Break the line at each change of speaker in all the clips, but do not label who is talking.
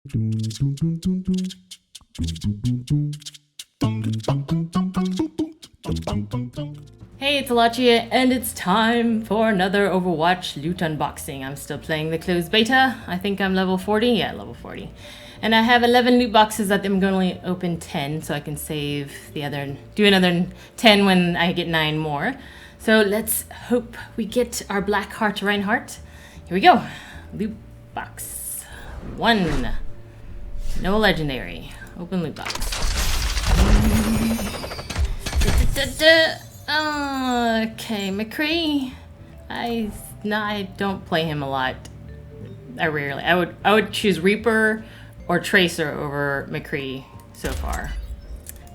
Hey, it's Alachia, and it's time for another Overwatch loot unboxing. I'm still playing the closed beta. I think I'm level 40. Yeah, level 40. And I have 11 loot boxes that I'm going to open 10, so I can save the other, do another 10 when I get 9 more. So let's hope we get our Blackheart Reinhardt. Here we go. Loot box 1. No legendary. Open loot box. Okay, McCree. I don't play him a lot. I rarely. I would choose Reaper or Tracer over McCree so far.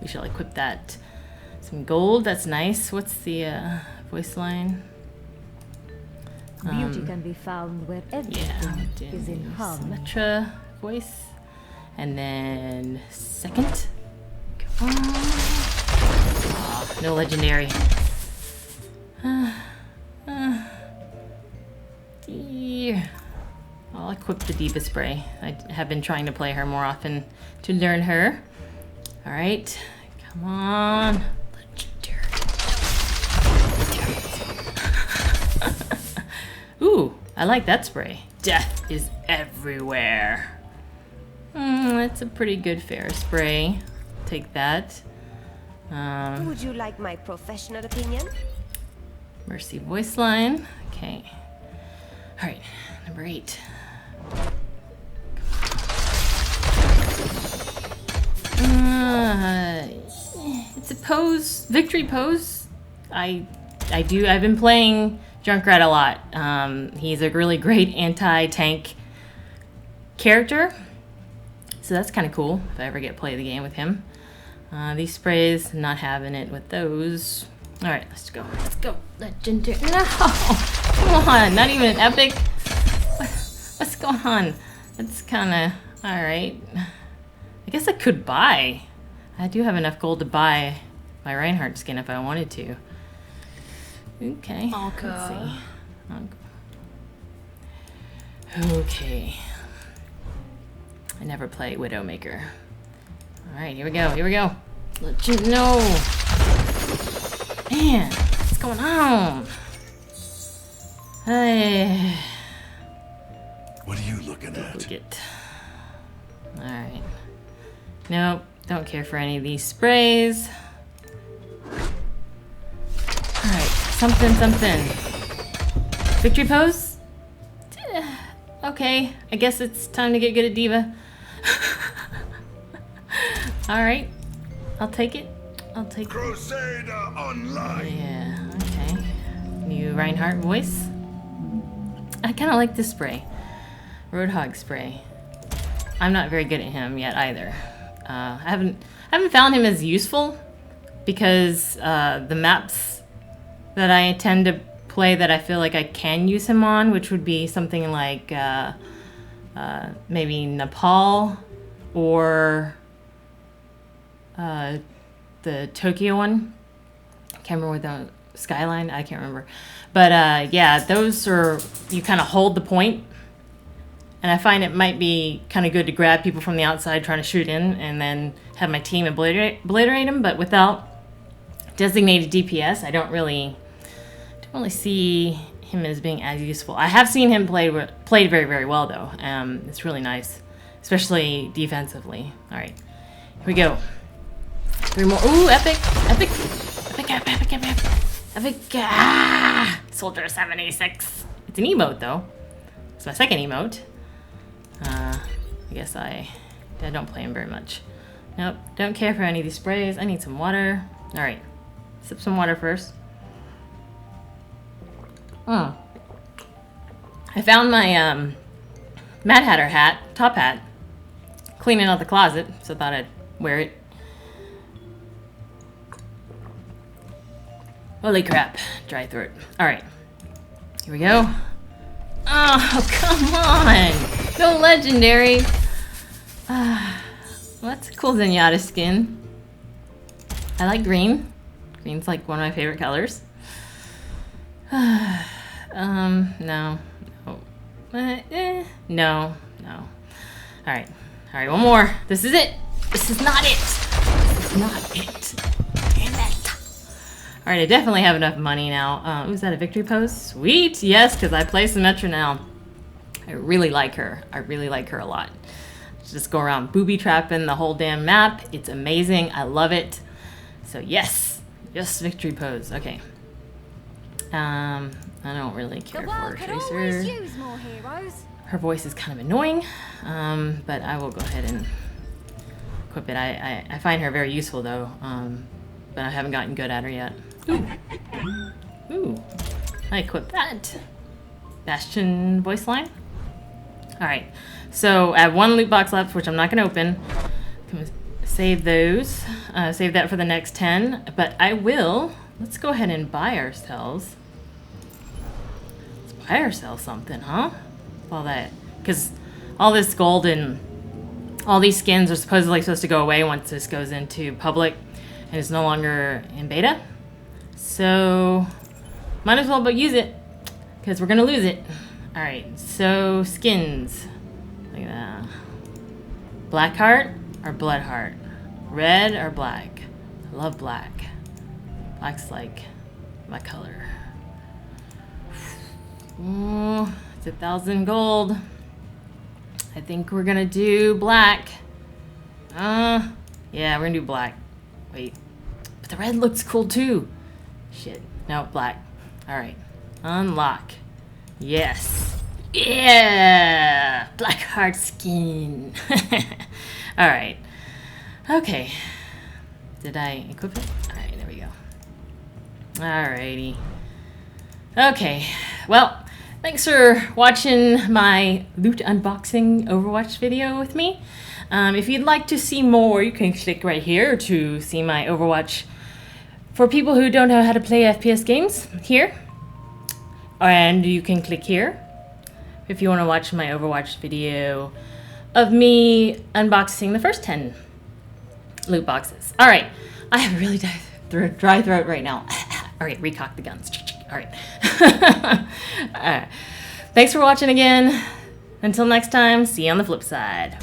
We shall equip that. Some gold. That's nice. What's the voice line?
Beauty can be found where everything is in harmony.
Symmetra voice. And then second. Come on. Oh, no legendary. I'll equip the D.Va spray. I have been trying to play her more often to learn her. Alright. Come on. Legendary. Ooh, I like that spray. Death is everywhere. That's a pretty good fair spray. Take that.
Would you like my professional opinion?
Mercy voice line. Okay. Alright, number 8. It's a pose, victory pose. I've been playing Junkrat a lot. He's a really great anti-tank character. So that's kind of cool if I ever get to play the game with him. These sprays, not having it with those. Alright, let's go. Let's go. Legendary. No! Come on, not even an epic. What's going on? That's kind of... Alright. I guess I could buy. I do have enough gold to buy my Reinhardt skin if I wanted to. Okay. Let's see. Okay. I never play Widowmaker. Alright, here we go, here we go. No! Man, what's going on? Hey.
What are you looking at?
Alright. Nope, don't care for any of these sprays. Alright, something. Victory pose? Okay, I guess it's time to get good at D.Va. Alright, I'll take it.
Crusader Online!
Yeah, okay. New Reinhardt voice. I kind of like this spray. Roadhog spray. I'm not very good at him yet either. I haven't found him as useful because the maps that I tend to play that I feel like I can use him on, which would be something like maybe Nepal or the Tokyo one. I can't remember the Skyline. I can't remember. But yeah, those are, you kind of hold the point. And I find it might be kind of good to grab people from the outside trying to shoot in and then have my team obliterate them. But without designated DPS, I don't really see him as being as useful. I have seen him played very, very well though. It's really nice, especially defensively. All right, here we go. 3 more. Ooh, epic. Soldier 76. It's an emote though. It's my second emote. I guess I don't play him very much. Nope, don't care for any of these sprays. I need some water. All right, sip some water first. I found my Mad Hatter top hat, cleaning out the closet, so I thought I'd wear it. Holy crap, dry throat. All right, here we go. Oh, come on! No legendary! What's a cool Zenyatta skin? I like green. Green's like one of my favorite colors. No. No. Alright. All right, one more. This is it. This is not it. This is not it. Damn it. All right, I definitely have enough money now. Was that a victory pose? Sweet. Yes, because I play Symmetra now. I really like her. I really like her a lot. Just go around booby trapping the whole damn map. It's amazing. I love it. So yes, victory pose. Okay. I don't really care for Tracer.
Use more heroes.
Her voice is kind of annoying, but I will go ahead and equip it. I find her very useful though, but I haven't gotten good at her yet. Ooh. I equip that. Bastion voice line. All right. So I have one loot box left, which I'm not going to open. I'm going to save those. Save that for the next 10. But I will. Let's go ahead and buy ourselves. Let's buy ourselves something, huh? All that. Because all this gold and all these skins are supposedly supposed to go away once this goes into public and is no longer in beta. So might as well but use it because we're going to lose it. All right. So skins. Look at that. Black heart or blood heart? Red or black? I love black. Black's like my color. Ooh, it's 1,000 gold. I think we're gonna do black. Yeah, we're gonna do black. Wait, but the red looks cool too. Shit, no, black. All right, unlock. Yes. Yeah! Black heart skin. Alright. Okay. Did I equip it? Alright, there we go. Alrighty. Okay. Well, thanks for watching my loot unboxing Overwatch video with me. If you'd like to see more, you can click right here to see my Overwatch for people who don't know how to play FPS games here. And you can click here if you want to watch my Overwatch video of me unboxing the first 10 loot boxes. All right, I have a really dry throat right now. All right, recock the guns. All right. All right. Thanks for watching again. Until next time, see you on the flip side.